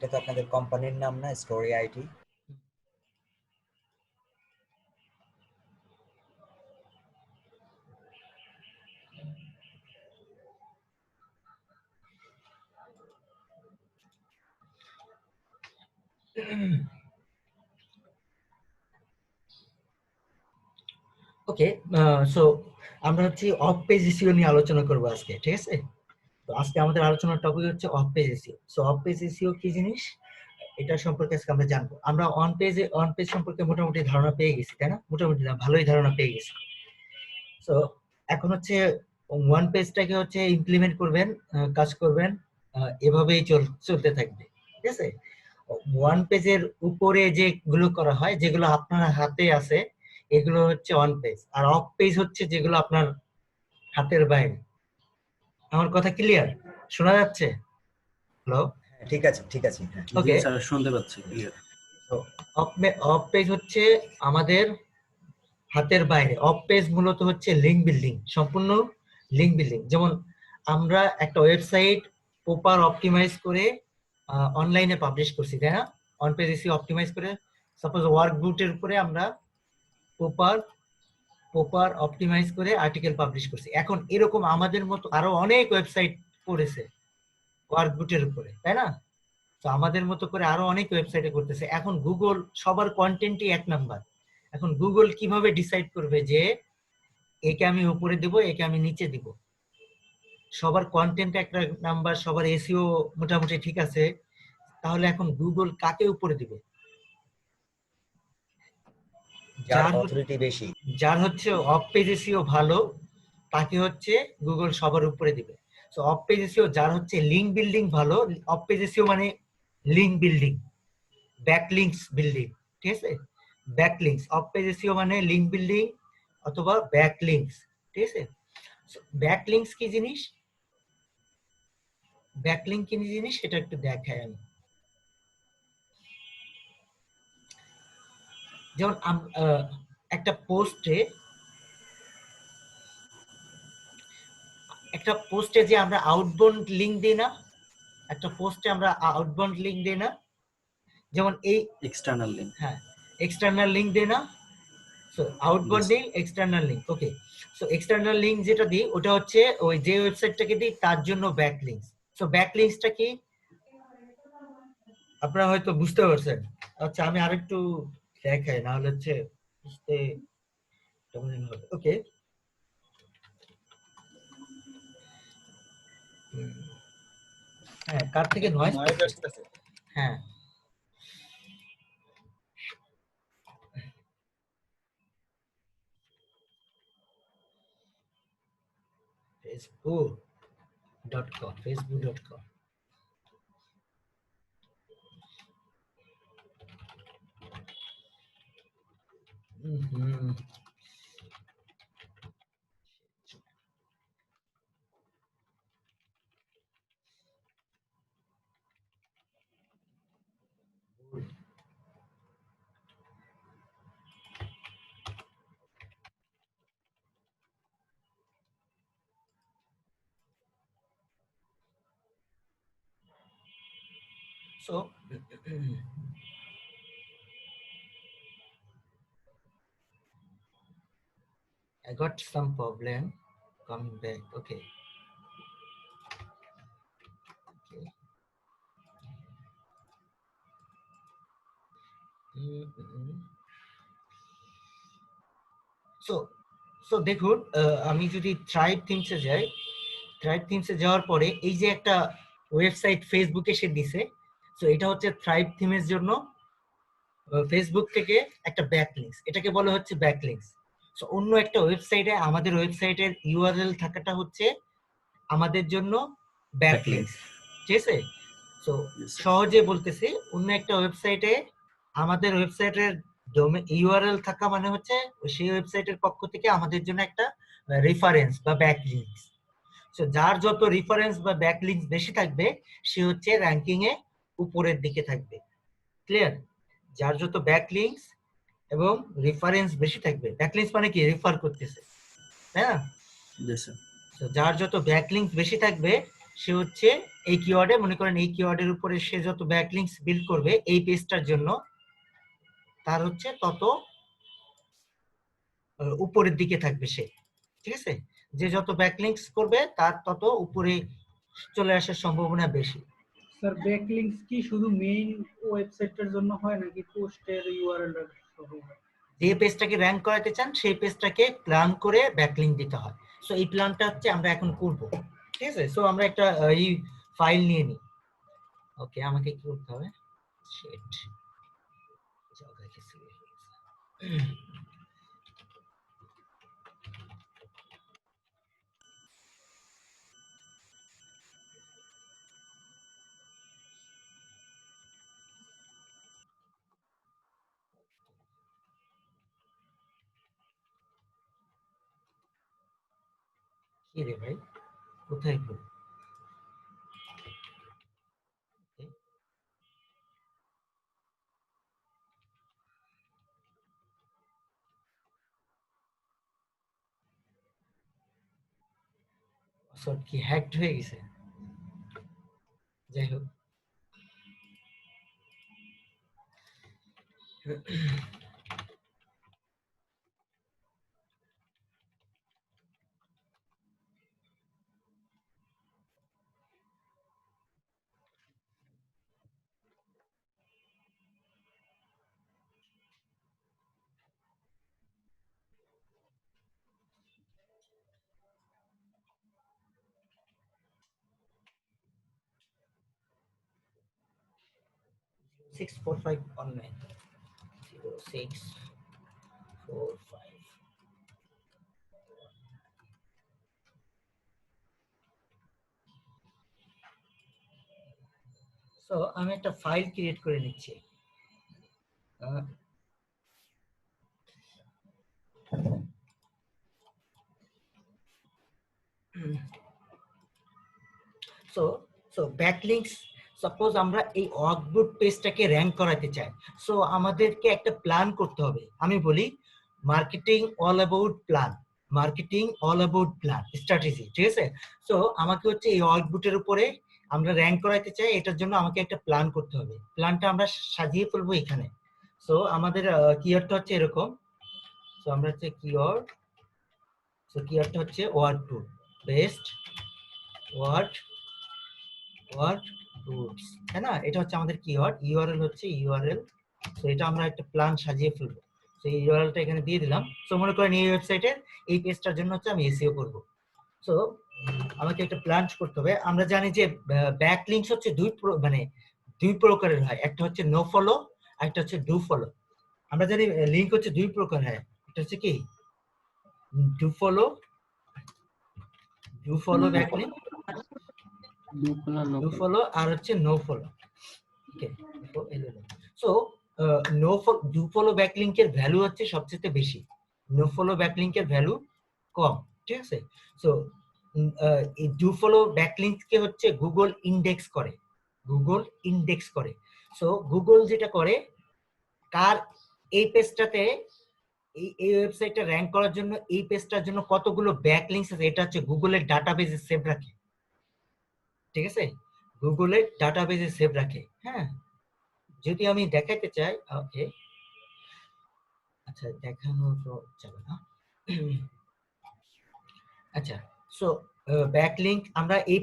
এটা তো আপনাদের কোম্পানির নাম না, স্টোরি আইটি। ওকে, সো আমরা হচ্ছে অফ পেজ এসইও নিয়ে আলোচনা করব আজকে, ঠিক আছে? তো আজকে আমাদের আলোচনার টপিক হচ্ছে of page SEO. So of page SEO কি জিনিস, এটা সম্পর্কে আজকে আমরা জানবো। আমরা অন পেজ সম্পর্কে মোটামুটি ধারণা পেয়ে গেছি, তাই না? মোটামুটি না, ভালোই ধারণা পেয়ে গেছি। সো এখন হচ্ছে ওয়ান পেজটাকে হচ্ছে ইমপ্লিমেন্ট করবেন, কাজ করবেন, এভাবেই চলতে থাকবে, ঠিক আছে? ওয়ান পেজের উপরে যেগুলো করা হয়, যেগুলো আপনার হাতে আছে, এগুলো হচ্ছে অন পেজ। আর অফ পেজ হচ্ছে যেগুলো আপনার হাতের বাইরে। আমার কথা ক্লিয়ার শোনা যাচ্ছে? হ্যালো? হ্যাঁ, ঠিক আছে, ঠিক আছে, হ্যাঁ। জি ওকে, স্যার, শুনতে পাচ্ছি ক্লিয়ার। তো অফ পেজ হচ্ছে আমাদের হাতের বাইরে। অফ পেজ মূলত হচ্ছে লিঙ্ক বিল্ডিং, সম্পূর্ণ লিঙ্ক বিল্ডিং। যেমন আমরা একটা ওয়েবসাইট প্রপার অপটিমাইজ করে অনলাইনে পাবলিশ করছি, তাই না? অন পেজ এসে অপটিমাইজ করে, সাপোজ ওয়ার্ক বুটের উপরে আমরা প্রপার অপটিমাইজ করে আর্টিকেল পাবলিশ করছি। এখন এরকম আমাদের মতো আরো অনেক ওয়েবসাইট করেছে ওয়ার্ক বুটের উপরে, তাই না? তো আমাদের মতো করে আরো অনেক ওয়েবসাইটে করতেছে। এখন গুগল সবার কন্টেন্টই এক নাম্বার। এখন গুগল কিভাবে ডিসাইড করবে যে একে আমি উপরে দেব, একে আমি নিচে দিব? সবার কন্টেন্ট এক নাম্বার, সবার এসইও মোটামুটি ঠিক আছে, তাহলে এখন গুগল কাকে উপরে দিবে? যার অথরিটি বেশি। যার হচ্ছে অফ পেজ এসইও ভালো, তাকে হচ্ছে গুগল সবার উপরে দিবে। সো অফ পেজ এসইও যার হচ্ছে লিঙ্ক বিল্ডিং ভালো, অফ পেজ এসইও মানে লিঙ্ক বিল্ডিং, ব্যাকলিংকস বিল্ডিং, ঠিক আছে? ব্যাকলিংকস, অফ পেজ এসইও মানে লিঙ্ক বিল্ডিং অথবা ব্যাকলিংকস, ঠিক আছে? ব্যাকলিংকস কি জিনিস, ব্যাকলিংক কি জিনিস সেটা একটু দেখাই আমি। যেমন একটা পোস্টে যে আমরা আউটবাউন্ড লিংক দিই না, একটা পোস্টে আমরা আউটবাউন্ড লিংক দিই না, যেমন এই এক্সটার্নাল লিংক। হ্যাঁ, এক্সটার্নাল লিংক দেই না। So outbound link, external link. Okay, so external link যেটা দিই ওটা হচ্ছে ওই যে ওয়েবসাইটটাকে দিই তার জন্য ব্যাকলিংকস। সো ব্যাকলিংকসটা কি আপনারা হয়তো বুঝতে পারছেন। আচ্ছা, আমি আরেকটু দেখাই, না হলে হচ্ছে বুঝতে কেমন হবে। ওকে, হ্যাঁ, কার থেকে নয়েজ আসতেছে? হ্যাঁ, facebook.com. So I got some problem coming back. Okay. Okay. So দেখুন, আমি যদি থ্রাইভ থিমসে যাই, থ্রাইভ থিমসে যাওয়ার পরে এই যে একটা ওয়েবসাইট ফেসবুকে সে দিছে, সো এটা হচ্ছে থ্রাইভ থিমের জন্য ফেসবুক থেকে একটা ব্যাকলিংকস, এটাকে বলা হচ্ছে ব্যাকলিংকস। সো অন্য একটা ওয়েবসাইটে আমাদের ওয়েবসাইটের ইউআরএল থাকাটা হচ্ছে আমাদের জন্য ব্যাকলিংকস, ঠিক আছে? সো সহজে বলতেছি, অন্য একটা ওয়েবসাইটে আমাদের ওয়েবসাইটের ইউআরএল থাকা মানে হচ্ছে সেই ওয়েবসাইটের পক্ষ থেকে আমাদের জন্য একটা রেফারেন্স বা ব্যাকলিংকস। সো যার যত রেফারেন্স বা ব্যাকলিংকস বেশি থাকবে সে হচ্ছে র্যাঙ্কিং এ উপরের দিকে থাকবে। ক্লিয়ার? যার যত ব্যাকলিংকস এবং রেফারেন্স বেশি থাকবে, ব্যাকলিংকস মানে কি, রেফার করতেছে, তাই না? তো যার যত ব্যাকলিংকস বেশি থাকবে সে হচ্ছে এই কিওয়ার্ডে, মনে করেন এই কিওয়ার্ডের উপরে সে যত ব্যাকলিংকস বিল্ড করবে এই পেজটার জন্য, তার হচ্ছে তত উপরের দিকে থাকবে সে, ঠিক আছে? যে যত ব্যাকলিংকস করবে তার তত উপরে চলে আসার সম্ভাবনা বেশি। স্যার ব্যাকলিংকস কি শুধু মেইন ওয়েবসাইটের জন্য হয় নাকি পোস্টের ইউআরএল এর সহ হয়? যে পেজটাকে র‍্যাঙ্ক করাতে চান সেই পেজটাকে প্ল্যান করে ব্যাকলিংক দিতে হয়। সো এই প্ল্যানটা হচ্ছে আমরা এখন করব, ঠিক আছে? সো আমরা একটা এই ফাইল নিয়ে নিই। ওকে, আমাকে কি করতে হবে? শিট, জায়গা কিছু হয়ে গেছে। কি রে ভাই, কোথায় ভুল? সব কি হ্যাকড হয়ে গেছে? যাই হোক, six four five online 0645। So আমি একটা ফাইল ক্রিয়েট করে নিচ্ছি। সো সো ব্যাকলিংকস, সাপোজ আমরা এই ওয়ার্কবুক পেজটাকে র‍্যাঙ্ক করাতে চাই, সো আমাদেরকে একটা প্ল্যান করতে হবে। আমি বলি marketing all about plan, marketing all about plan strategy, ঠিক আছে? সো আমাকে হচ্ছে এই ওয়ার্কবুকের উপরে আমরা র‍্যাঙ্ক করাতে চাই, এটার জন্য আমাকে একটা প্ল্যান করতে হবে। প্ল্যানটা আমরা সাজিয়ে ফেলবো এখানে। সো আমাদের কিওয়ার্ডটা হচ্ছে এরকম। সো আমরা হচ্ছে কিওয়ার্ড, সো কিওয়ার্ডটা হচ্ছে word to best word roots, তাই না? এটা হচ্ছে আমাদের কিওয়ার্ড। ইউআরএল হচ্ছে ইউআরএল। সো এটা আমরা একটা প্ল্যান সাজিয়ে ফেলবো। সো এই ইউআরএলটা এখানে দিয়ে দিলাম। সো মনে করেন এই ওয়েবসাইটের এই পেজটার জন্য হচ্ছে আমি এসইও করব। সো আমাকে একটা প্ল্যান করতে হবে। আমরা জানি যে ব্যাকলিংকস হচ্ছে দুই প্রকারের হয়, একটা হচ্ছে নো ফলো আর একটা হচ্ছে ডু ফলো। আমরা জানি লিংক হচ্ছে দুই প্রকার হয়, একটা হচ্ছে কি do follow backlink, do follow আর হচ্ছে no follow. Okay, so do follow ব্যাকলিংকের ভ্যালু হচ্ছে সবচেয়ে বেশি, নো ফলো ব্যাকলিংকের ভ্যালু কম, ঠিক আছে? সো এই ডু ফলো ব্যাকলিংককে হচ্ছে গুগল ইন্ডেক্স করে। সো গুগল যেটা করে, কার এই পেজটাতে এই ওয়েবসাইটটা র‍্যাঙ্ক করার জন্য এই পেজটার জন্য কতগুলো ব্যাকলিংকস আছে, এটা হচ্ছে গুগলের ডাটাবেজে সেভ রাখে, ঠিক আছে? গুগলের ডাটাবেজে সেভ রাখে। হ্যাঁ, যদি আমি দেখাইতে চাই, ওকে, আচ্ছা দেখানো তো যাবে না। আচ্ছা, সো ব্যাকলিংক আমরা এই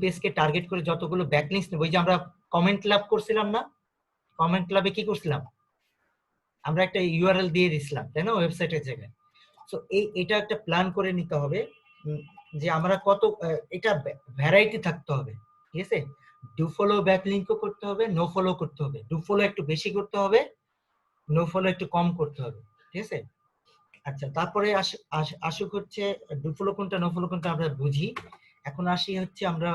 পেজকে টার্গেট করে যতগুলো ব্যাকলিংকস নেব, ওই যে আমরা কমেন্ট ক্লাব করছিলাম না, কমেন্ট ক্লাবে কি করছিলাম, আমরা একটা ইউআরএল দিয়ে দিছিলাম, তাই না, ওয়েবসাইটের জায়গায়। সো এটা একটা প্ল্যান করে নিতে হবে যে আমরা কত, এটা ভ্যারাইটি থাকতে হবে, ঠিক আছে? ডু ফলো ব্যাকলিংকও করতে হবে, নো ফলো করতে হবে। ডু ফলো একটু বেশি করতে হবে, নো ফলো একটু কম করতে হবে, ঠিক আছে? আচ্ছা, তারপরে আসুক হচ্ছে ডু ফলো কোনটা নো ফলো কোনটা আমরা বুঝি। এখন আসি হচ্ছে আমরা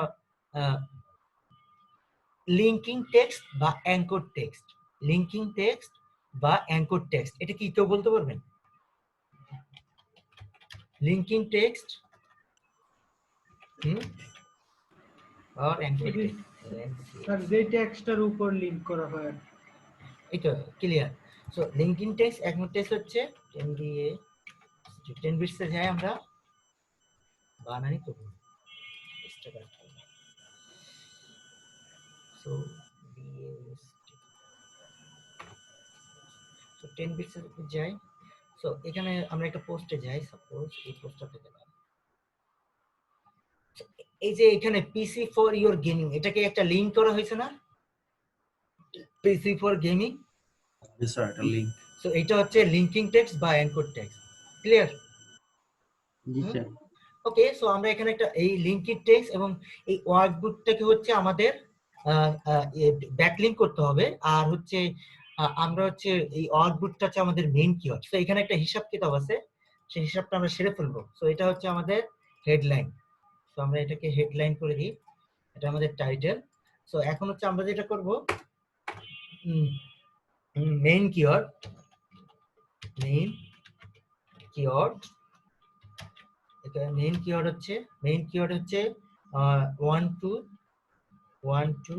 লিঙ্কিং টেক্সট বা অ্যাঙ্কর টেক্সট। লিঙ্কিং টেক্সট বা অ্যাঙ্কর টেক্সট, এটা কি কেউ বলতে পারবেন? লিঙ্কিং টেক্সট আর অ্যাঙ্কর টেক্সট, স্যার যে টেক্সটের উপর লিংক করা হয় এটা clear. So linking text, anchor text হচ্ছে 10 বিটসে যায় আমরা বানানি করব। 10 বিটস যাই। সো এখানে আমরা একটা পোস্টে যাই, সাপোজ এই পোস্টটাতে গেলাম। এই যে এখানে পিসি ফর ইওর গেমিং, এটাকে একটা লিংক করা হয়েছে না, PC for gaming. Yes, sir. A link. So এটা হচ্ছে লিঙ্কিং টেক্সট বা anchor text, clear? Yes, sir. Okay, so আমরা এখানে একটা এই লিঙ্কিং টেক্সট এবং এই ওয়ার্কবুকটাকে হচ্ছে আমাদের ব্যাকলিংক করতে হবে। আর হচ্ছে আমরা হচ্ছে এই ওয়ার্কবুকটা হচ্ছে আমাদের মেইন কিওয়ার্ড। সো এখানে একটা হিসাব কিতাব আছে, সেই হিসাবটা আমরা সেরে ফেলবো। সো এটা হচ্ছে আমাদের হেডলাইন। সো আমরা এটাকে হেডলাইন করে দিই, এটা আমাদের টাইটেল। সো এখন হচ্ছে আমরা যেটা করব, মেইন কিওয়ার্ড, মেইন কিওয়ার্ড, এটা মেইন কিওয়ার্ড হচ্ছে 1 to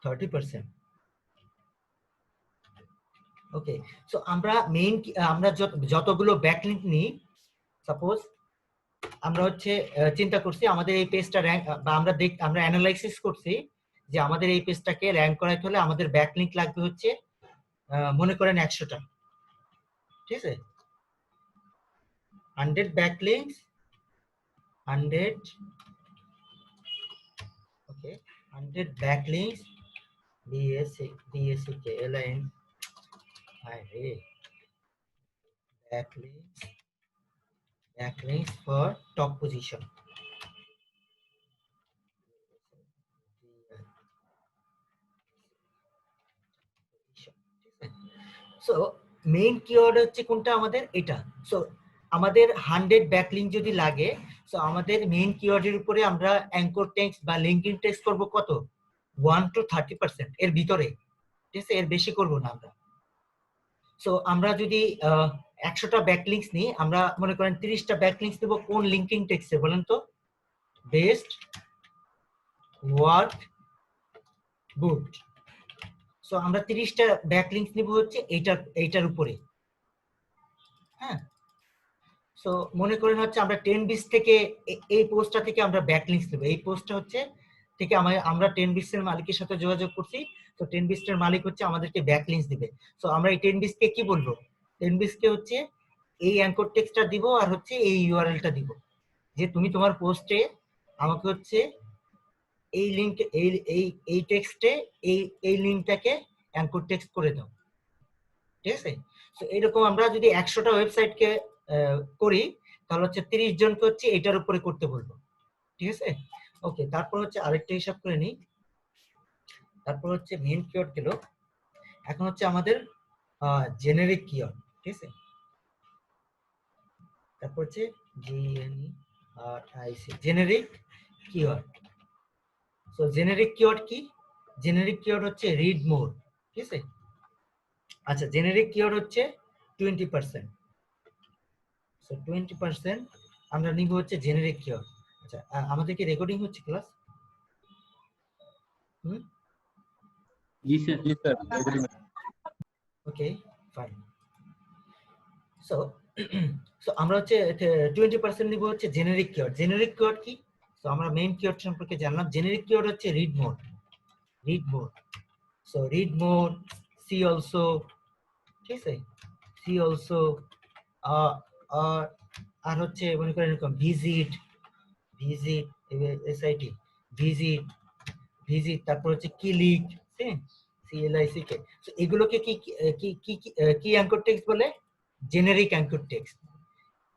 30%। ওকে, সো আমরা আমরা যতগুলো ব্যাকলিংক নিই, সাপোজ আমরা হচ্ছে চিন্তা করছি আমাদের এই পেজটা র‍্যাঙ্ক, বা আমরা অ্যানালাইসিস করছি যে আমাদের এই পেজটাকে র‍্যাঙ্ক করাইতে হলে আমাদের ব্যাকলিংক লাগবে হচ্ছে মনে করেন 100টা, ঠিক আছে? 100 backlinks, 100, okay, 100 backlinks, BACKLIN, backlinks for top position. So main keyword হচ্ছে কোনটা আমাদের, এটা। সো আমাদের 100 ব্যাকলিংক যদি লাগে, সো আমাদের মেইন কিওয়ার্ডের উপরে আমরা অ্যাঙ্কর টেক্সট বা লিঙ্কিং টেক্সট করব কত, 1 to 30% এর ভিতরে, ঠিক আছে? এর বেশি করব না আমরা। সো আমরা যদি 100টা ব্যাকলিংকস নিই, আমরা মনে করেন 30টা ব্যাকলিংকস দেব কোন লিঙ্কিং টেক্সটে বলেন তো? বেস্ট ওয়ার্ক বুক। সো আমরা 30টা ব্যাকলিংকস নিব হচ্ছে এইটার উপরে, হ্যাঁ। সো মনে করেন হচ্ছে আমরা 10 বিটস থেকে এই পোস্টটা থেকে আমরা ব্যাকলিংকস নেব। এই পোস্টটা হচ্ছে থেকে আমরা 10 বিটস এর মালিকের সাথে যোগাযোগ করছি। তো 10 বিটস এর মালিক হচ্ছে আমাদেরকে ব্যাকলিংকস দিবে। সো আমরা এই 10 বিটস কে কি বলবো? 10 বিটস কে হচ্ছে এই অ্যাঙ্কর টেক্সটটা দিব আর হচ্ছে এই ইউআরএলটা দিব, যে তুমি তোমার পোস্টে আমাকে হচ্ছে এই লিংক এই টেক্সটে এই লিংকটাকে অ্যাঙ্কর টেক্সট করে দাও, ঠিক আছে? তো এরকম আমরা যদি 100টা ওয়েবসাইটকে করি, তাহলে হচ্ছে 30 জনকে হচ্ছে এটার উপরে করতে বলবো, ঠিক আছে? ওকে, তারপর হচ্ছে আরেকটা হিসাব করে নিই। তারপর হচ্ছে মেইন কিওয়ার্ড গেল, এখন হচ্ছে আমাদের জেনারিক কিওয়ার্ড, ঠিক আছে? তারপর হচ্ছে GNERIC, generic keyword. So generic keyword কি? জেনারিক কিওয়ার্ড হচ্ছে রিড মোর, ঠিক আছে? আচ্ছা, জেনারিক কিওয়ার্ড হচ্ছে 20%। সো 20% আমরা নিব হচ্ছে জেনারিক কিওয়ার্ড। আচ্ছা, আমাদের কি রেকর্ডিং হচ্ছে class? Yes, sir. Yes, sir. Okay, fine. So so আমরা হচ্ছে 20% নিব হচ্ছে জেনারিক কিওয়ার্ড। জেনারিক কিওয়ার্ড কি? সো আমরা মেইন কিওয়ার্ড সম্পর্কে জানলাম। জেনারিক কিওয়ার্ড হচ্ছে read more, read more. So read more, see also, ঠিক আছে? সি অলসো, আর হচ্ছে মনে করেন এরকম visit, visit SIT, visit, visit, তারপর হচ্ছে ক্লিক, হ্যাঁ, CLICK। সো এগুলোকে কি কি কি কি অ্যাঙ্কর টেক্সট বলে? Generic anchor text.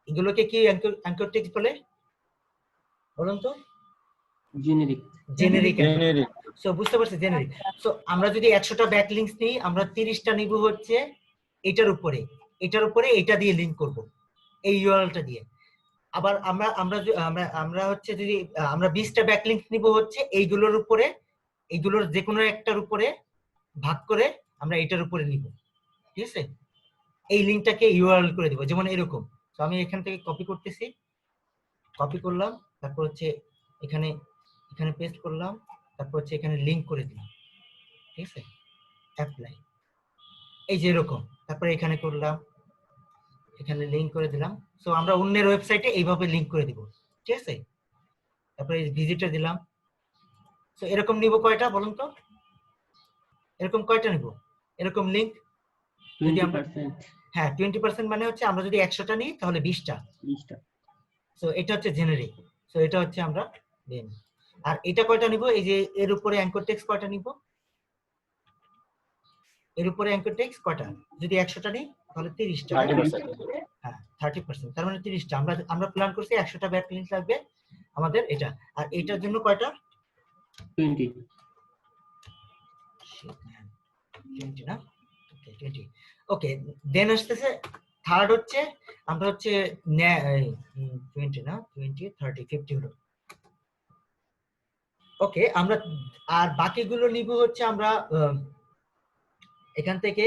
এগুলোকে কি অ্যাঙ্কর টেক্সট বলে বলুন তো? Generic. জেনারিক। সো বুঝতে পারছি, জেনারিক। সো আমরা যদি 100টা ব্যাকলিংকস নিই, আমরা 30টা নিব হচ্ছে এটার উপরে, এটা দিয়ে লিংক করব, এই ইউআরএলটা দিয়ে। আবার আমরা হচ্ছে যদি আমরা 20টা ব্যাকলিংকস নিব হচ্ছে এইগুলোর উপরে, এইগুলোর যে কোনো একটার উপরে ভাগ করে আমরা এটার উপরে নিব, ঠিক আছে? এই লিংকটাকে ইউআরএল করে দিব, যেমন এরকম। তো আমি এখান থেকে কপি করতেছি, কপি করলাম, তারপর হচ্ছে এখানে পেস্ট করলাম, তারপর হচ্ছে এখানে লিংক করে দিলাম, ঠিক আছে? অ্যাপ্লাই, এই যে এরকম। তারপরে এখানে করলাম, এখানে লিংক করে দিলাম। সো আমরা অন্যের ওয়েবসাইটে এইভাবে লিংক করে দিব, ঠিক আছে? তারপরে ভিজিটর দিলাম। সো এরকম নিব কয়টা বলুন তো? এরকম কয়টা নিব এরকম লিংক? যদি আমরা 20%, হ্যাঁ 20% মানে হচ্ছে আমরা যদি 100টা নিই তাহলে 20টা। 20টা। সো এটা হচ্ছে জেনারিক। সো এটা হচ্ছে আমরা দেন। আর এটা কয়টা নিব? এই যে এর উপরে অ্যাঙ্কর টেক্সট কয়টা নিব? এর উপরে অ্যাঙ্কর টেক্সট কয়টা? যদি 100টা নিই তাহলে 30টা। 30%, হ্যাঁ 30%, তার মানে 30টা। আমরা প্ল্যান করছি 100টা ব্যাক লিংক লাগবে আমাদের এটা। আর এটার জন্য কয়টা? 20, 20 না? ওকে 20। ওকে দেন আসতেছে থার্ড হচ্ছে আমরা হচ্ছে 20 না 20 30 50 হলো। ওকে আমরা আর বাকিগুলো নিব হচ্ছে আমরা এখান থেকে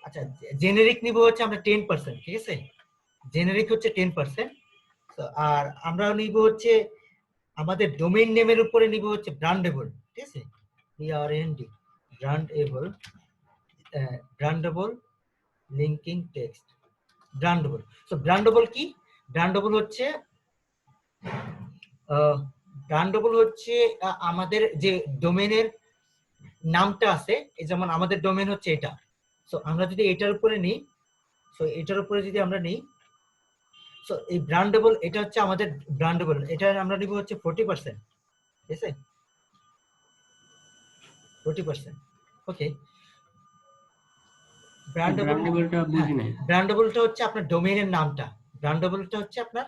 আচ্ছা জেনেরিক নিব হচ্ছে আমরা 10%, ঠিক আছে? জেনেরিক হচ্ছে 10%। তো আর আমরা নিব হচ্ছে আমাদের ডোমেইন নেমের উপরে নিব হচ্ছে ব্র্যান্ডেবল, ঠিক আছে? BRAND brandable, brandable linking text, brandable. So brandable কি? ব্র্যান্ডেবল হচ্ছে আমাদের যে ডোমেইনের নামটা আছে, এই যেমন আমাদের ডোমেইন হচ্ছে এটা। সো আমরা যদি এটার উপরে নিই, সো এটার উপরে যদি আমরা নিই, সো এই ব্র্যান্ডেবল এটা হচ্ছে আমাদের ব্র্যান্ডেবল, এটা আমরা নিব হচ্ছে 40%, ঠিক আছে? 40%। ওকে ব্র্যান্ডেবলটা বুঝি নাই। ব্র্যান্ডেবলটা হচ্ছে আপনার ডোমেইনের নামটা, ব্র্যান্ডেবলটা হচ্ছে আপনার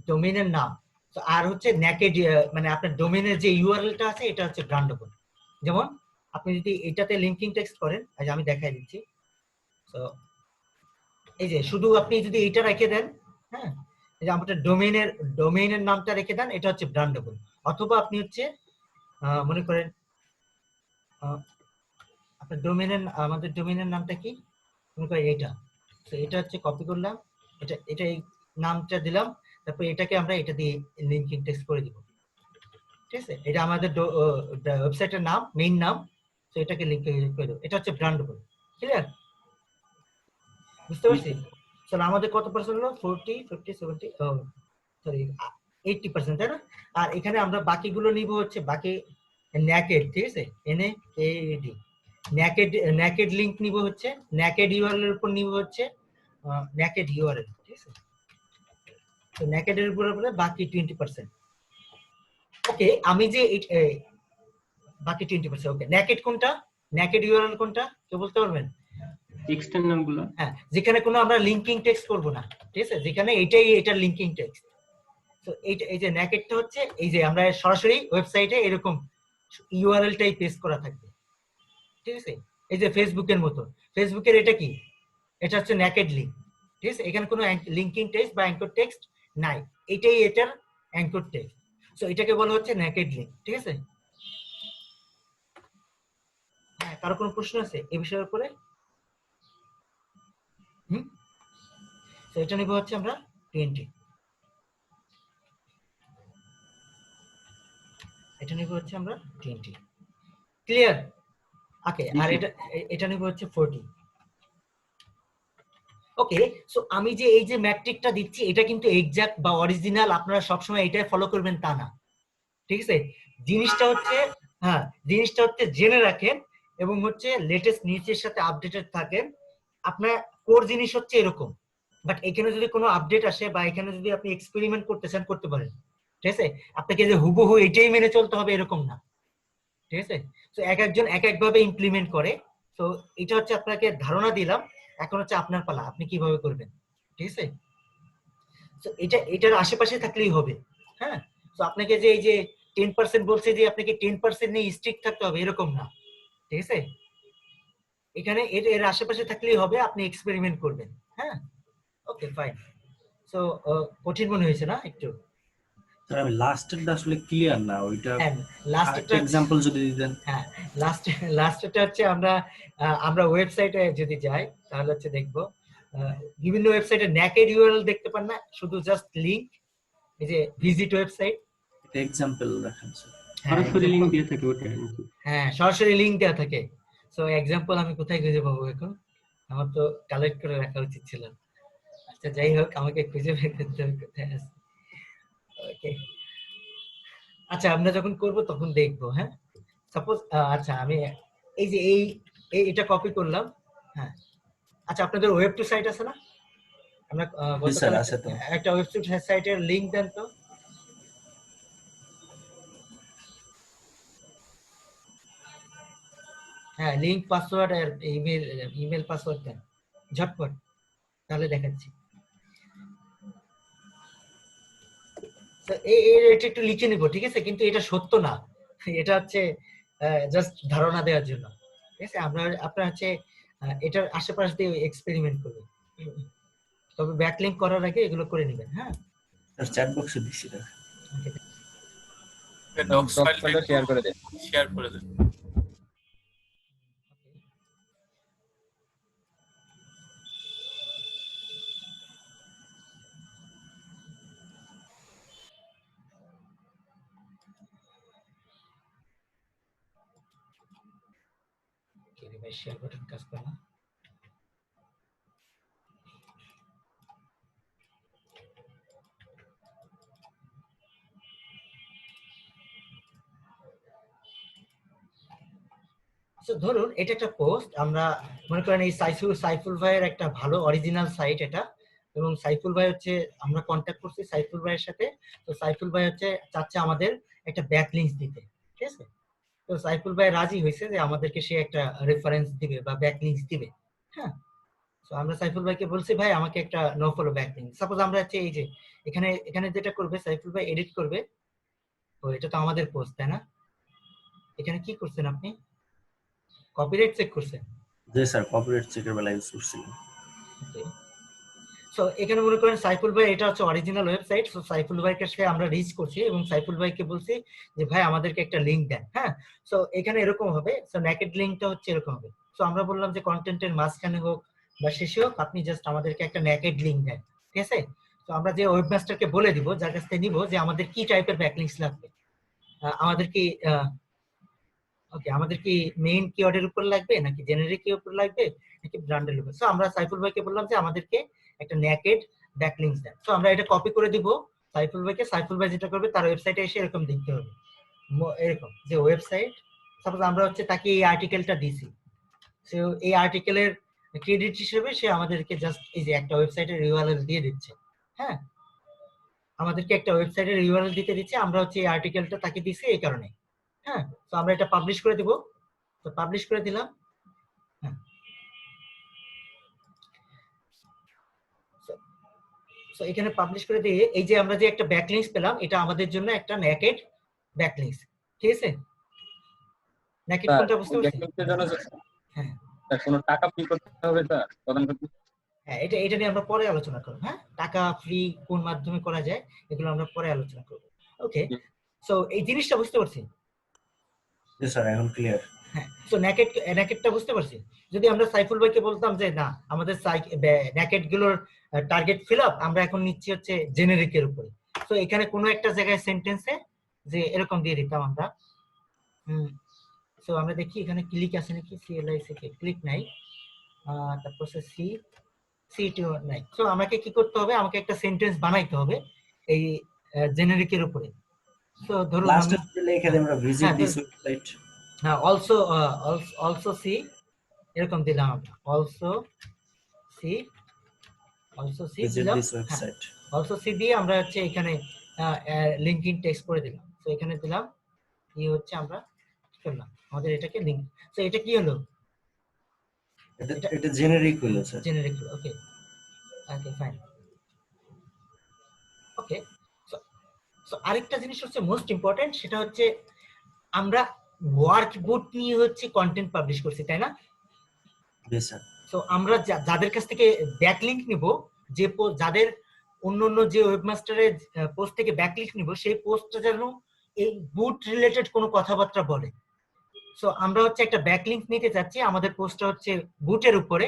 ডোমেইনের নাম। তো আর হচ্ছে নেকেড মানে আপনার ডোমেইনের যে ইউআরএলটা আছে এটা হচ্ছে ব্র্যান্ডেবল। যেমন আপনি যদি এটাতে লিংকিং টেক্সট করেন, আজ আমি দেখাই দিচ্ছি। তো এই যে শুধু আপনি যদি এইটা রেখে দেন, হ্যাঁ এই যে আমাদের ডোমেইনের নামটা রেখে দেন, এটা হচ্ছে ব্র্যান্ডেবল। অথবা আপনি হচ্ছে মনে করেন আপনার ডোমেইনের আমাদের ডোমেইনের নামটা কি, মনে করেন এইটা। তো এটা হচ্ছে কপি করলাম, এটা এই নামটা দিলাম, তারপর এটাকে আমরা এটা দিয়ে লিংকিং টেক্সট করে দিব, ঠিক আছে? এটা আমাদের ওয়েবসাইটের নাম, মেইন নাম। তো এটাকে লিংক করে দেব, এটা হচ্ছে ব্র্যান্ডেবল। ক্লিয়ার? বুঝতে পারছি? স্যার আমাদের কত পার্সেন্ট হলো? 40 50 70 সরি 80%, তাই না? আর এখানে আমরা বাকিগুলো নিব হচ্ছে বাকি নেকেড, ঠিক আছে? NAKED নেকেড লিংক নিব হচ্ছে নেকেড ইউআরএল এর উপর নিব হচ্ছে নেকেড ইউআরএল, ঠিক আছে? তো নেকেড এর উপর বাকি 20%। ওকে আমি যে বাকি 20%। ওকে নেকেড কোনটা? নেকেড ইউআরএল কোনটা কেউ বলতে পারবেন? এক্সটার্নাল গুলো। হ্যাঁ যেখানে কোনো আমরা লিংকিং টেক্সট করব না, ঠিক আছে? যেখানে এটার লিংকিং টেক্সট। তো এই যে নেকেডটা হচ্ছে এই যে আমরা সরাসরি ওয়েবসাইটে এরকম ইউআরএলটাই পেস্ট করা থাকবে, ঠিক আছে? এই যে ফেসবুকের মতো, ফেসবুকের এটা কি? এটা হচ্ছে নেকেড লিংক, ঠিক আছে? এখানে কোনো লিংকিং টেক্সট বা অ্যাঙ্কর টেক্সট নাই, এটাই এটার অ্যাঙ্কর টেক্সট। সো এটাকে বলা হচ্ছে নেকেড লিংক, ঠিক আছে? হ্যাঁ কারো কোনো প্রশ্ন আছে এই বিষয়ের উপরে? তো এটা নিব হচ্ছে আমরা 20, এটা নিব হচ্ছে আমরা 20। ক্লিয়ার? ওকে আর এটা নিব হচ্ছে 40। ওকে সো আমি যে এই যে ম্যাট্রিকটা দিচ্ছি এটা কিন্তু এক্সাক্ট বা অরিজিনাল আপনারা সবসময় এটাই ফলো করবেন তা না, ঠিক আছে? জিনিসটা হচ্ছে জিনিসটা হচ্ছে জেনে রাখেন এবং হচ্ছে লেটেস্ট নিউজের সাথে আপডেটেড থাকেন। আপনার কোর জিনিস হচ্ছে এরকম, বাট এখানে যদি কোনো আপডেট আসে বা এখানে যদি আপনি এক্সপেরিমেন্ট করতে চান করতে পারেন, ঠিক আছে? আপনাকে যে হুবহু এটাই মেনে চলতে হবে এরকম না, ঠিক আছে? তো এক একজন এক একভাবে ইমপ্লিমেন্ট করে। তো এটা হচ্ছে আপনাকে ধারণা দিলাম, এখন হচ্ছে আপনার পালা, আপনি কিভাবে করবেন, ঠিক আছে? তো এটার আশেপাশে থাকলেই হবে। হ্যাঁ তো আপনাকে যে এই যে 10% বলছে যে আপনাকে 10% নিয়ে স্ট্রিক্ট থাকতে হবে এরকম না, ঠিক আছে? এখানে এর আশেপাশে থাকলেই হবে, আপনি এক্সপেরিমেন্ট করবেন। হ্যাঁ ওকে ফাইন। সো কঠিন মনে হয়েছে না একটু? স্যার আমি লাস্টেরটা আসলে ক্লিয়ার না, ওইটা হ্যাঁ লাস্টেরটা এক্সাম্পল যদি দিতেন। হ্যাঁ লাস্টেরটা হচ্ছে আমরা ওয়েবসাইটে যদি যাই তাহলে হচ্ছে দেখবো বিভিন্ন ওয়েবসাইটে নেকেড ইউআরএল দেখতে পান না, শুধু জাস্ট লিংক, এই যে ভিজিট ওয়েবসাইট, এটা এক্সাম্পল রাখেন স্যার। সরাসরি লিংক দিয়ে থাকে ওটা নাকি? হ্যাঁ সরাসরি লিংক দেওয়া থাকে। সো এক্সাম্পল আমি কোথায় খুঁজে পাবো এখন? আমার তো কালেক্ট করে রাখা উচিত ছিল। আচ্ছা যাই হোক আমাকে খুঁজে বের করতে হবে কোথায় আছে। ওকে আচ্ছা আমরা যখন করব তখন দেখবো। হ্যাঁ সাপোজ আচ্ছা আমি এই যে এটা কপি করলাম। হ্যাঁ, আচ্ছা আপনাদের ওয়েব টু সাইট আছে না? আমরা জি স্যার, গতকাল আছে তো। একটা ওয়েব টু সাইটের লিংক দেন তো। হ্যাঁ, লিংক, পাসওয়ার্ড আর ইমেল পাসওয়ার্ড দেন ঝটপট, তাহলে দেখাচ্ছি। তো এটা একটু লিখে নিব, ঠিক আছে? কিন্তু এটা সত্য না, এটা হচ্ছে জাস্ট ধারণা দেওয়ার জন্য, ঠিক আছে? আপনার হচ্ছে এটার আশেপাশে দিয়ে এক্সপেরিমেন্ট করবেন, তবে ব্যাকলিংক করার আগে এগুলো করে নেবেন। হ্যাঁ, স্যার চ্যাট বক্সে দিচ্ছি দেখ। ডক্স ফাইলটা শেয়ার করে দেন। শেয়ার করে দেন। শেয়ার বাটন কাজ করে না। ধরুন এটা একটা পোস্ট, আমরা মনে করেন এই সাইফুল ভাইয়ের একটা ভালো অরিজিনাল সাইট এটা, এবং সাইফুল ভাই হচ্ছে, আমরা কন্ট্যাক্ট করছি সাইফুল ভাইয়ের সাথে। তো সাইফুল ভাই হচ্ছে চাচ্ছে আমাদের একটা ব্যাকলিংক দিতে, ঠিক আছে? তো সাইফুল ভাই রাজি হয়েছে যে আমাদেরকে সে একটা রেফারেন্স দিবে বা ব্যাকলিংক দিবে। হ্যাঁ, তো আমরা সাইফুল ভাইকে বলছি ভাই আমাকে একটা নো ফলো ব্যাকলিংক। সাপোজ আমরা হচ্ছে এই যে এখানে যেটা করবে সাইফুল ভাই, এডিট করবে। তো এটা তো আমাদের পোস্ট, তাই না? এখানে কি করছেন আপনি? কপিরাইট চেক করছেন? জি স্যার, কপিরাইট চেকের বেলা ইউজ করছিলাম। সো এখানে মনে করেন সাইফুল ভাই এটা হচ্ছে অরিজিনাল ওয়েবসাইট। সো সাইফুল ভাইকে আমরা রিচ করছি এবং সাইফুল ভাইকে বলছি যে ভাই আমাদেরকে একটা লিংক দেন। হ্যাঁ, সো এখানে এরকম হবে। সো নেকেড লিংকটা হচ্ছে এরকম হবে। সো আমরা বললাম যে কন্টেন্টের মাঝখানে হোক বা শেষে হোক, আপনি জাস্ট আমাদেরকে একটা নেকেড লিংক দেন, ঠিক আছে? তো আমরা যে ওয়েবমাস্টারকে বলে দিব, যার কাছ থেকে নিব, যে আমাদের কি টাইপের ব্যাকলিংকস লাগবে। আমাদের কি আমাদের কি মেইন কিওয়ার্ডের উপর লাগবে, নাকি জেনারিক এর উপর লাগবে, নাকি ব্র্যান্ডের উপর? সো আমরা সাইফুল ভাইকে বললাম যে আমাদেরকে একটা নেকেড ব্যাকলিংকস দেন। সো আমরা এটা কপি করে দিব সাইফুল ভাইকে। সাইফুল ভাই যেটা করবে, তার ওয়েবসাইটে এসে এরকম দেখতে হবে, এরকম যে ওয়েবসাইট। সাপোজ আমরা হচ্ছে তাকে এই আর্টিকেলটা দিছি, সো এই আর্টিকেলের ক্রেডিট হিসেবে সে আমাদেরকে জাস্ট এই যে একটা ওয়েবসাইটের ইউআরএল দিয়ে দিচ্ছে। হ্যাঁ, আমাদেরকে একটা ওয়েবসাইটের ইউআরএল দিতে দিচ্ছে, আমরা হচ্ছে এই আর্টিকেলটা তাকে দিছি এই কারণে। হ্যাঁ, তো আমরা এটা পাবলিশ করে দিব। তো পাবলিশ করে দিলাম। হ্যাঁ, সো এখানে পাবলিশ করে দিয়ে এই যে আমরা যে একটা ব্যাকলিংকস পেলাম, এটা আমাদের জন্য একটা নেকেড ব্যাকলিংকস, ঠিক আছে? নেকেড কোনটা বুঝতে পারছেন? ব্যাকলিংকের জন্য হ্যাঁ, কোনো টাকা পে করতে হবে স্যার? প্রদান করতে? হ্যাঁ, এটা নিয়ে আমরা পরে আলোচনা করব। হ্যাঁ, টাকা ফ্রি কোন মাধ্যমে করা যায় এগুলো আমরা পরে আলোচনা করব। ওকে, সো এই জিনিসটা বুঝতে পারছি? জি স্যার, এখন ক্লিয়ার। হ্যাঁ, সো নেকেডটা বুঝতে পারছি। যদি আমরা সাইফুল ভাইকে বলতাম যে না, আমাদের নেকেড গুলোর টার্গেট ফিল আপ, আমরা এখন নিচ্ছি হচ্ছে জেনারিকের উপরে। সো এখানে কোনো একটা জায়গায় সেন্টেন্সে যে এরকম দিয়ে দিতাম আমরা। সো আমরা দেখি এখানে ক্লিক আছে নাকি, সিএলআইসি কে ক্লিক নাই, তারপর সি2 নাই। সো আমাকে কি করতে হবে, আমাকে একটা সেন্টেন্স বানাইতে হবে এই জেনারিকের উপরে। সো ধরুন লাস্টে লিখে দেন আমরা ভিজিট দিস ওয়েবসাইট। হ্যাঁ, অলসো সি এরকম দিলাম আমরা, অলসো সি ভিজিট দিলাম। This website. অলসো সি দিয়ে আমরা হচ্ছে এখানে লিংকিং টেক্সট করে দিলাম। তো এখানে দিলাম কি হচ্ছে, আমরা করলাম আমাদের এটাকে লিংক। তো এটা কি হলো? এটা জেনারিক হলো স্যার। জেনারিক। ওকে, ওকে ফাইন। ওকে, সো আরেকটা জিনিস হচ্ছে মোস্ট ইম্পর্টেন্ট, সেটা হচ্ছে আমরা ওয়ার্কবুট নিয়ে হচ্ছে কন্টেন্ট পাবলিশ করছি, তাই না? জি স্যার। সো আমরা যাদের কাছ থেকে ব্যাকলিংক নিব, যে যাদের অন্য যে ওয়েবমাস্টারের পোস্ট থেকে ব্যাকলিংক নিব, সেই পোস্টটা যেন এই বুট রিলেটেড কোনো কথাবার্তা বলে। সো আমরা হচ্ছে একটা ব্যাকলিংক নিতে চাচ্ছি, আমাদের পোস্টটা হচ্ছে বুটের উপরে।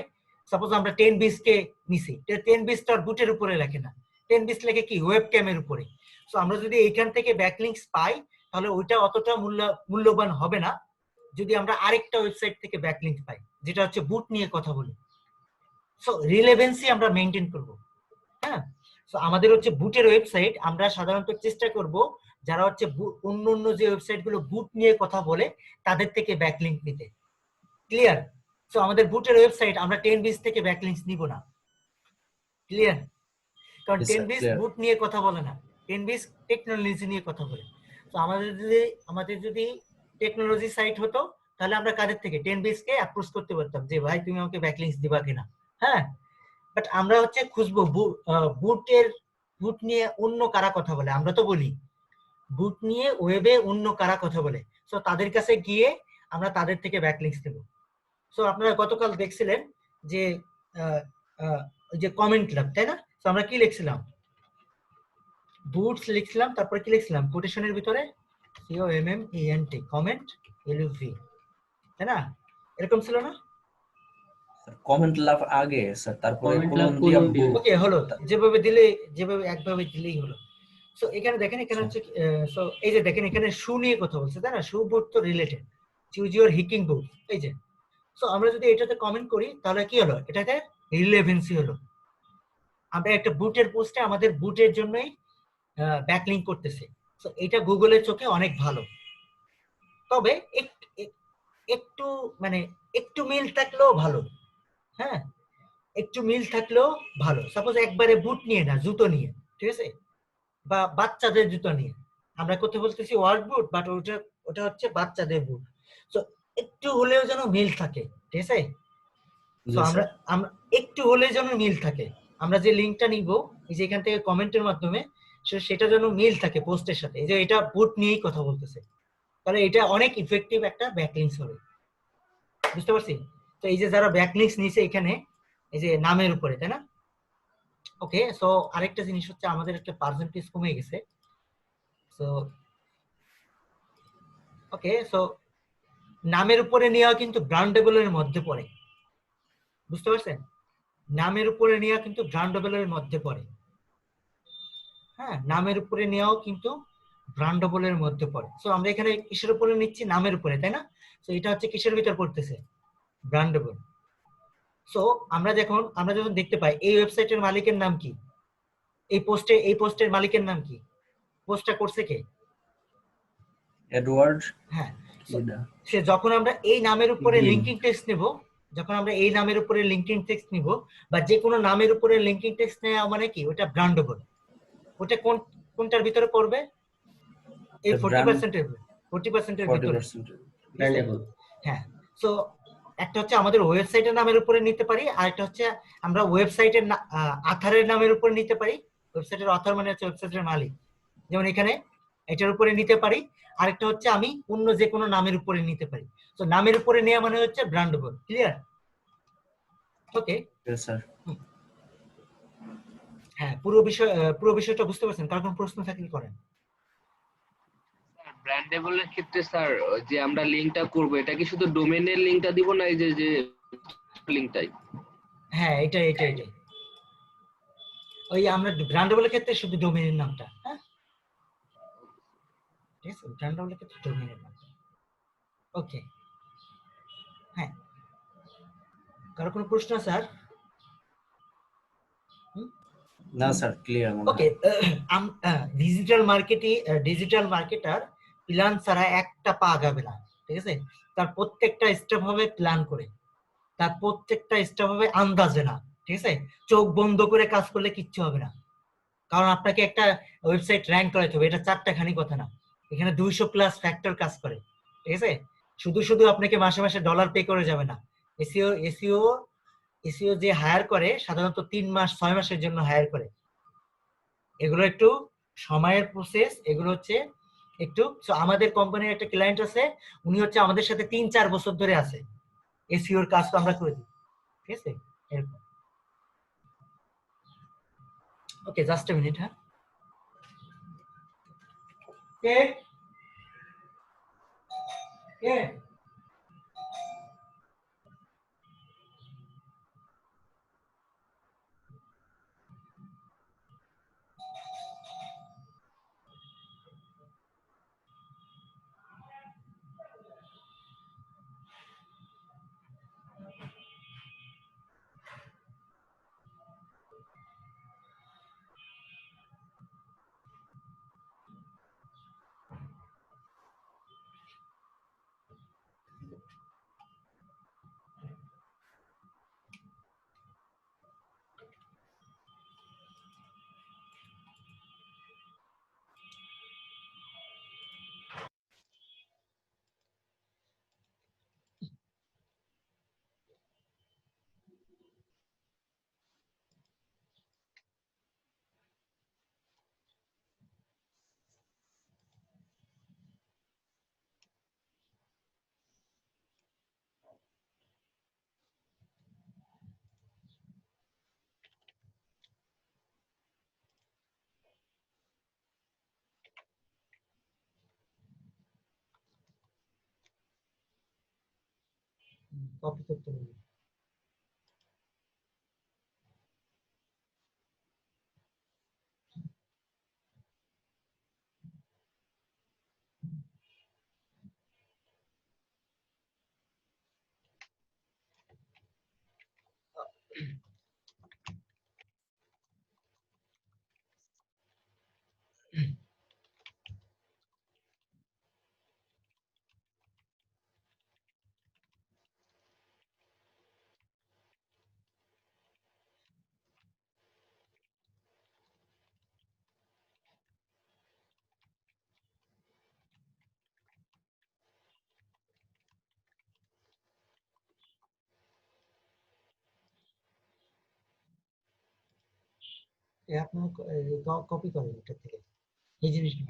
সাপোজ আমরা 10 কে নিছি, 10 তার বুটের উপরে লেখে না, 10 লেখে কি ওয়েব ক্যামের উপরে। সো আমরা যদি এইখান থেকে ব্যাকলিংকস পাই, তাহলে ওইটা অতটা মূল্যবান হবে না যদি আমরা আরেকটা ওয়েবসাইট থেকে ব্যাকলিংক পাই যেটা হচ্ছে বুট নিয়ে কথা বলি। সো রিলেভেন্সি আমরা মেইনটেইন করব। হ্যাঁ, সো আমাদের হচ্ছে বুটের ওয়েবসাইট, আমরা সাধারণত চেষ্টা করব যারা হচ্ছে অন্য যে ওয়েবসাইট গুলো বুট নিয়ে কথা বলে তাদের থেকে ব্যাকলিংক নিতে। ক্লিয়ার? সো আমাদের বুটের ওয়েবসাইট আমরা 10 থেকে ব্যাকলিংকস নিব না। ক্লিয়ার? কারণ Yes, sir, 10 clear. বুট নিয়ে কথা বলে না, 10 টেকনোলজি নিয়ে কথা বলে। তো আমাদের যদি টেকনোলজি সাইট হতো তাহলে আমরা কাদের থেকে 10 কে অ্যাপ্রোচ করতে পারতাম যে ভাই তুমি আমাকে ব্যাকলিংকস দিবা কিনা। হ্যাঁ, বাট আমরা হচ্ছে খুঁজবো বুট নিয়ে অন্য কারা কথা বলে। আমরা তো বলি বুট নিয়ে ওয়েবে অন্য কারা কথা বলে, সো তাদের কাছে গিয়ে আমরা তাদের থেকে ব্যাকলিংকস দেব। সো আপনারা গতকাল দেখছিলেন যে ওই যে কমেন্ট ল্যাব, তাই না? তো আমরা কি লিখছিলাম? বুটস লিখছিলাম, তারপরে কি লিখছিলাম কোটেশনের ভিতরে COMMENT কমেন্ট LUV, তাই না? এরকম ছিল না? কমেন্ট লাভ আগে স্যার, তারপরে Comment কোলন লাভ দিয়া colon দিয়ে। ওকে, হলো। যেভাবে একভাবে দিলেই হলো। সো এখানে দেখেন, এখানে হচ্ছে সো এই যে দেখেন এখানে শু নিয়ে কথা বলছে, তাই না? শু বুট তো রিলেটেড, চুজ ইউর হিকিং বুট, এই যে। সো আমরা যদি এটাতে কমেন্ট করি তাহলে কি হলো? এটাতে রিলেভেন্সি হলো। আমরা একটা বুটের পোস্টে আমাদের বুটের জন্যই ব্যাকলিংক করতেছে। সো এটা গুগলের চোখে অনেক ভালো। তবে একটু মানে একটু মিল থাকলেও ভালো। হ্যাঁ, একটু মিল থাকলেও ভালো। সাপোজ একবারে বুট নিয়ে না, জুতো নিয়ে, ঠিক আছে, বা বাচ্চাদের জুতো নিয়ে আমরা কোথায় বলতেছি ওয়ার্ক বুট, বাট ওটা হচ্ছে বাচ্চাদের বুট। তো একটু হলেও যেন মিল থাকে, ঠিক আছে? তো আমরা আমরা একটু হলেও যেন মিল থাকে। আমরা যে লিংকটা নিব এই যে এখান থেকে কমেন্টের মাধ্যমে, সেটা যেন মিল থাকে পোস্টের সাথে। এই যে এটা বুট নিয়েই কথা বলতেছে, তাহলে এটা অনেক ইফেক্টিভ একটা ব্যাকলিংকস হবে। বুঝতে পারছি? তো এই যে যারা ব্যাকলিংকস নিছে এখানে এই যে নামের উপরে, তাই না? ওকে, সো আরেকটা জিনিস হচ্ছে আমাদের একটা পার্সেন্টেজ কমে গেছে। সো ওকে, সো নামের উপরে নেওয়া কিন্তু ব্র্যান্ডেবলের মধ্যে পড়ে। বুঝতে পারছেন? নামের উপরে নেওয়া কিন্তু ব্র্যান্ডেবলের মধ্যে পড়ে। হ্যাঁ, নামের উপরে নেওয়াও কিন্তু ব্র্যান্ডেবলের মধ্যে পড়ে। সো আমরা এখানে কিসের উপরে নিচ্ছি? নামের উপরে, তাই না? সো এটা হচ্ছে কিসের ভিতর পড়তেছে? ব্র্যান্ডেবল। সো আমরা যখন দেখতে পাই এই ওয়েবসাইটের মালিকের নাম কি, এই পোস্টের মালিকের নাম কি, পোস্টটা করছে কে? এডওয়ার্ড। হ্যাঁ, সে যখন আমরা এই নামের উপরে Gil. লিংকিং টেক্সট নেব, যখন আমরা এই নামের উপরে লিংকিং টেক্সট নিব বা যে কোনো নামের উপরে লিংকিং টেক্সট নেওয়া মানে কি? ওটা ব্র্যান্ডেবল। ওটা কোনটার ভিতরে পড়বে? এই 40% এর 40% এর ভিতরে। 40%। Brandable. হ্যাঁ, সো একটা হচ্ছে আমাদের ওয়েবসাইটের নামের উপরে নিতে পারি, আর একটা হচ্ছে আমরা ওয়েবসাইটের আথারের নামের উপরে নিতে পারি। ওয়েবসাইটের অথর মানে হচ্ছে ওয়েবসাইটের মালিক, যেমন এখানে এটার উপরে নিতে পারি। আরেকটা হচ্ছে আমি অন্য যে কোনো নামের উপরে নিতে পারি। তো নামের উপরে নেওয়া মানে হচ্ছে ব্র্যান্ডেবল। ক্লিয়ার? ওকে, Yes, sir. হ্যাঁ, পুরো বিষয়টা বুঝতে পারছেন? কার কোনো প্রশ্ন থাকলে করেন। ব্র্যান্ডেবলের ক্ষেত্রে স্যার যে আমরা লিংকটা করব এটা কি শুধু ডোমেনের লিংকটা দিব না এই যে লিংকটাই? হ্যাঁ, এটাই ওই আমরা ব্র্যান্ডেবলের ক্ষেত্রে শুধু ডোমেইনের নামটা। হ্যাঁ, ঠিক আছে, ব্র্যান্ডেবলের ক্ষেত্রে ডোমেইনের নামটা। ওকে, হ্যাঁ, কারো কোনো প্রশ্ন স্যার? না স্যার, ক্লিয়ার মনে ওকে, হয়। ডিজিটাল মার্কেটার প্ল্যান ছাড়া একটা পা আগাবে না, ঠিক আছে? তার প্রত্যেকটা স্টেপ হবে প্ল্যান করে, তার প্রত্যেকটা স্টেপ হবে আন্দাজে না, ঠিক আছে? চোখ বন্ধ করে কাজ করলে কিচ্ছু হবে না। কারণ আপনাকে একটা ওয়েবসাইট র্যাঙ্ক করাইতে হবে, এটা চারটা খানি কথা না, এখানে 200+ ফ্যাক্টর কাজ করে, ঠিক আছে? শুধু আপনাকে মাসে মাসে ডলার পে করে যাবে না। এসিও যে হায়ার করে সাধারণত 3 মাস 6 মাসের জন্য হায়ার করে। এগুলো একটু সময়ের প্রসেস, এগুলো হচ্ছে একটু। আমাদের কোম্পানির একটা ক্লায়েন্ট আছে, উনি হচ্ছে আমাদের সাথে 3-4 বছর ধরে আছে, এসইওর কাজ তো আমরা করে দিই, ঠিক আছে? এরকম। ওকে, জাস্ট এ মিনিট। হ্যাঁ, কে কে কপি করতে হবে। আপনার কপি করেন এটা থেকে এই জিনিসটা।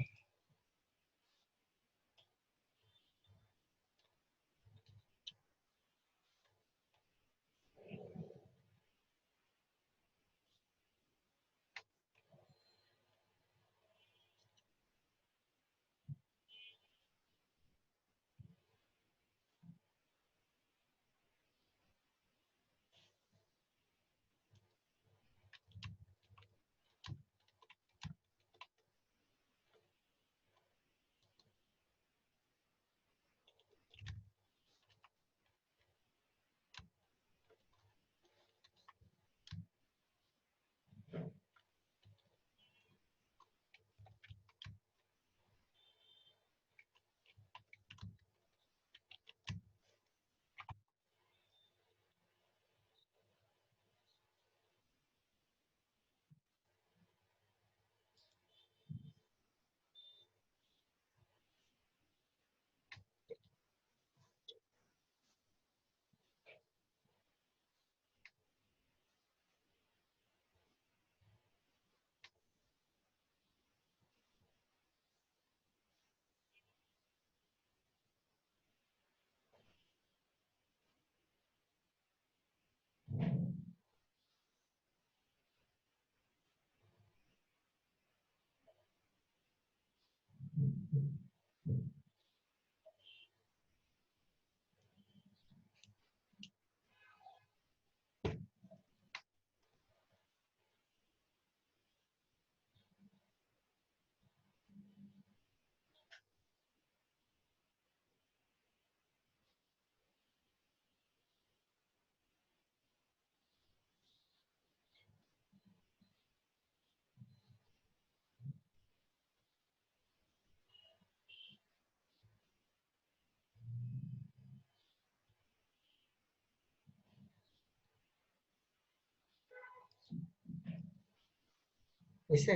হয়েছে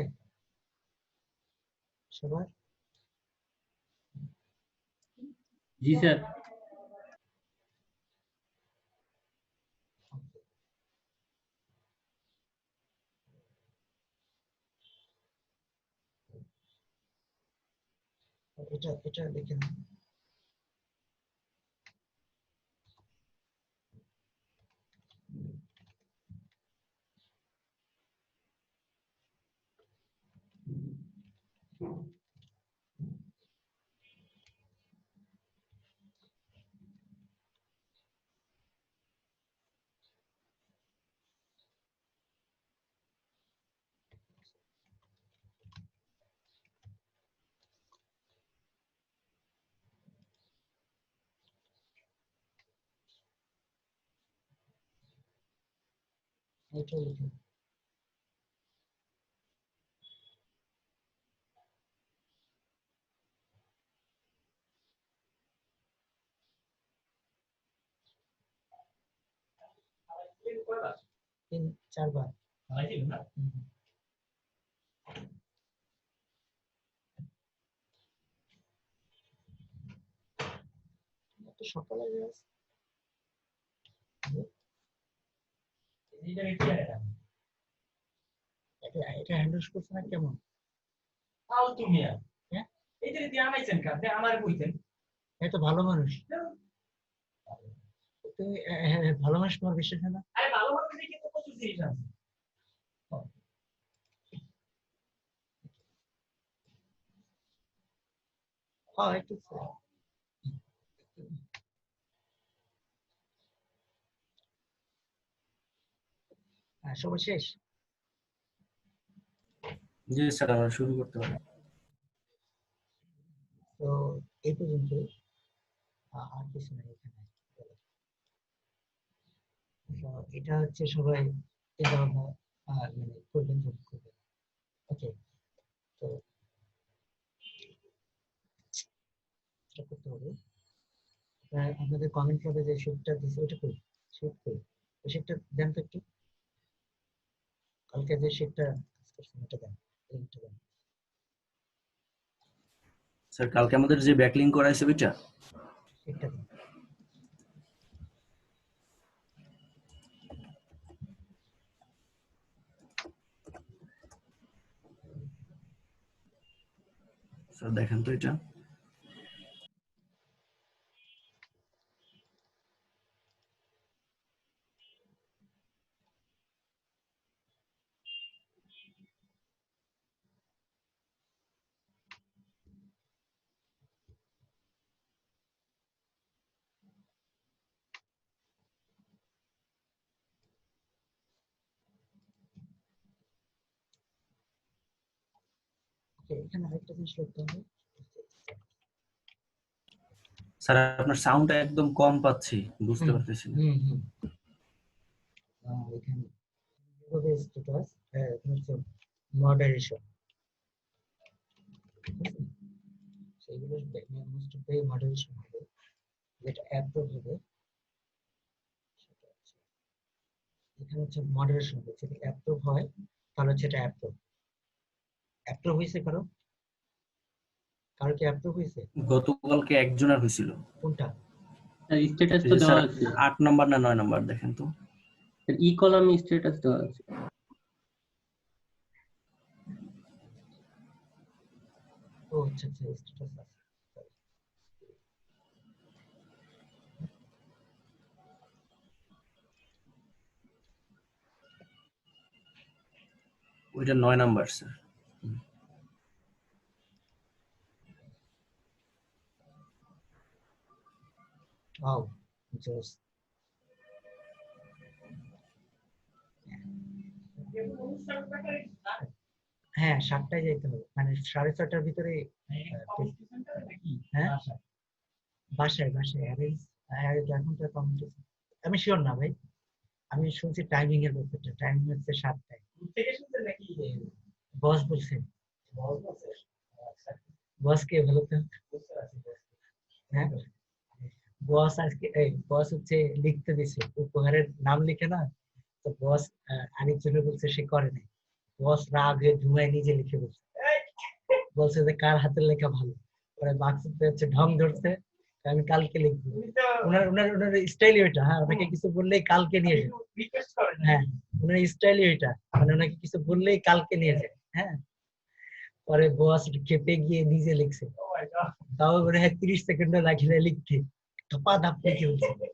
সবার? জি স্যার। এটা এটা লিখে নাও। এটা লিখে নাও। 3-4 বার। তো সকালে এটা এটা হ্যান্ডেল করছে না কেমন? হ্যাঁ এ তো ভালো মানুষ। তুমি ভালো মানুষ তোমার বিশ্বাস হয় না? একটু সবার শেষ? জি স্যার, আমরা শুরু করতে পারি। তো এই পর্যন্ত, আর কিছু নাই এখানে। তো এটা হচ্ছে সবাই চিন্তা ভাবনা মানে করবেন, যখন করবেন। ওকে, তো এটা করতে হবে। আপনাদের কমেন্ট ক্লাবে যে শিটটা দিছে ওটা কই? শিট কই? ওই শিটটা দেন তো একটু। কালকে যে শিটটা করছেন ওটা দেন, লিংকটা দেন। স্যার কালকে আমাদের যে ব্যাকলিং করাইছে ওইটা? শিটটা দেন। স্যার দেখেন তো এটা। ওকে, এখানে আরেকটা জিনিস লিখতে হবে। স্যার আপনার সাউন্ডটা একদম কম পাচ্ছি, বুঝতে পারতেছি না। এখানে স্ট্যাটাস হচ্ছে মডারেশন, সেইগুলো মোস্ট অফ দ্য মডারেশন হবে, যেটা অ্যাপ্রুভ হবে সেটা হচ্ছে এখানে হচ্ছে মডারেশন হবে। যদি অ্যাপ্রুভ হয় তাহলে হচ্ছে এটা অ্যাপ্রুভ। অ্যাপ্রুভ হয়েছে কারো? কারো কি অ্যাপ্রুভ হয়েছে? গতকালকে একজনের হয়েছিল। কোনটা? স্ট্যাটাস এই তো যে দেওয়া স্যার আছে, 8 নাম্বার না 9 নাম্বার দেখেন তো। ই কলামে স্ট্যাটাস দেওয়া আছে। ও আচ্ছা আচ্ছা, স্ট্যাটাস আছে। ওইটা 9 নাম্বার স্যার। ওয়াও, জোস। হ্যাঁ, 7টায় যাইতে হবে, মানে 6:30টার ভিতরে। হ্যাঁ, বাসায় বাসায় অ্যারেঞ্জ। এখন তো কমিউনিটি, আমি শিওর না ভাই, আমি শুনছি টাইমিং এর ব্যাপারটা। টাইমিং হচ্ছে 7টায়। বস বলছে। বস কে ভালো তো? হ্যাঁ, বস আজকে বস হচ্ছে লিখতে দিছে, উপহারের নাম লিখে না, তো বস আরেকজনের বলছে সে করে নাই। বস রাগ হয়ে ধুমায় নিজে লিখে বলছে, বলছে যে কার হাতের লেখা ভালো। পরে মাকসুদ হচ্ছে ঢং ধরছে, আমি কালকে লিখবো। ওনার ওনার ওনার স্টাইলই ওইটা। হ্যাঁ, ওনাকে কিছু বললেই কালকে নিয়ে যায়। হ্যাঁ, ওনার স্টাইলই ওইটা, মানে ওনাকে কিছু বললেই কালকে নিয়ে যায়। হ্যাঁ, পরে বস খেপে গিয়ে নিজে লিখছে, তাও মনে হয় 30 সেকেন্ডও লাগে না লিখতে, ধপা ধাপ লিখে ফেলছে।